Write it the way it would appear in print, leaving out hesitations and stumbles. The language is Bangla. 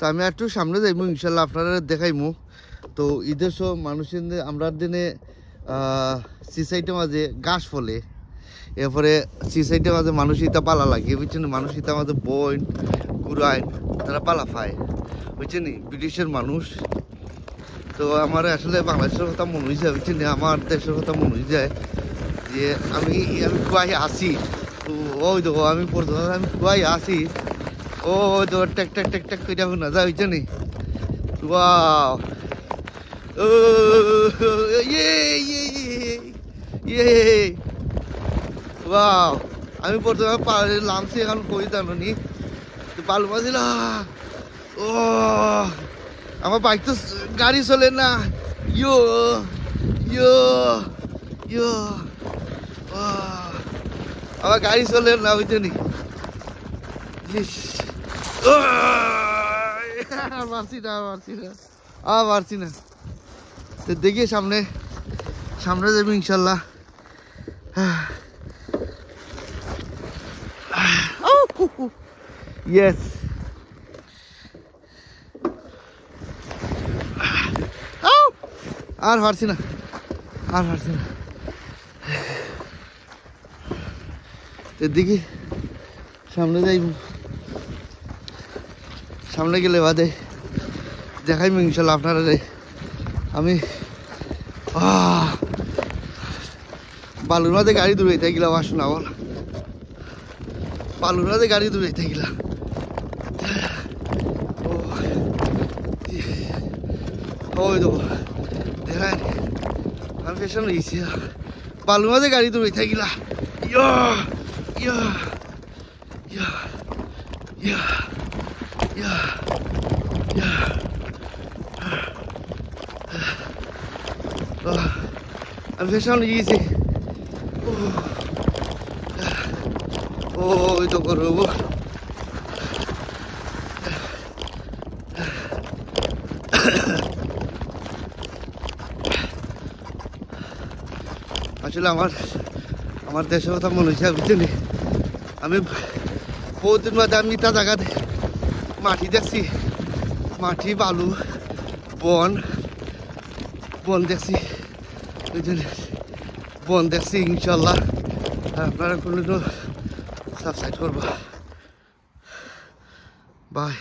তো আমি একটু সামনে যাইমু ইনশাল্লাহ আপনারা দেখাইমু। তো ঈদের সব মানুষের আমরা দিনে সি সাইডের মাঝে ঘাস ফলে, এরপরে সি সাইডের মাঝে মানুষ ইতা পালা লাগে বুঝছেন, মানুষ ইতা মাঝে বইন গুড়াইন তারা পালা পায় বুঝছেন, ব্রিটিশের মানুষ। তো আমার আসলে বাংলাদেশের কথা মনে হয়ে যায় বুঝছেন, আমার দেশের কথা মনে হয়ে যায় যে আমি কুয়াই আসি। তো ওই দেখো আমি প্রথমে আমি কুয়াই আসি, ও তো টেক টেক টেক টেক করে না যা হয়েছে নি। ওয়াও ওয়াও, আমি প্রথমে নামছি এখন কই জানো নি, বালু মাঝি না। ও আমার বাইক তো গাড়ি চলে না। ইয়ো ইয়ো ইয়ো, আমার গাড়ি চলে না বুঝতে নি। পারছি না পারছি না। তো দেখি সামনে যাবো ইনশাল্লাহ। ইয়েস আর পারছি না দেখি সামনে যাইব, সামনে গেলে বাদে দেখাইব ইনশাল্লাহ আপনারা। আমি বালুর মাঝে গাড়ি দূরাইতে গেলাম, আসুন আবার বালুর মাঝে গাড়ি দূরাইতে গেলাম। ওই দেবো দেখায় আমি পেছন রয়েছি, বালুর মাঝে গাড়ি দূরাইতে গেলাম। ইয়া ইয়া ইয়া ইয়া ইয়া ইয়া, আমি পেছন গিয়েছি। ওই তো করবো আসলে আমার দেশের কথা মনে হচ্ছে বুঝলি। আমি বহুদিন বাদে আমি তা জায়গাতে মাটি দেখছি, মাটি বালু বন দেখছি, বন দেখছি ইনশাল্লাহ। আপনারা কোনো সাবস্ক্রাইব করবো। বাই।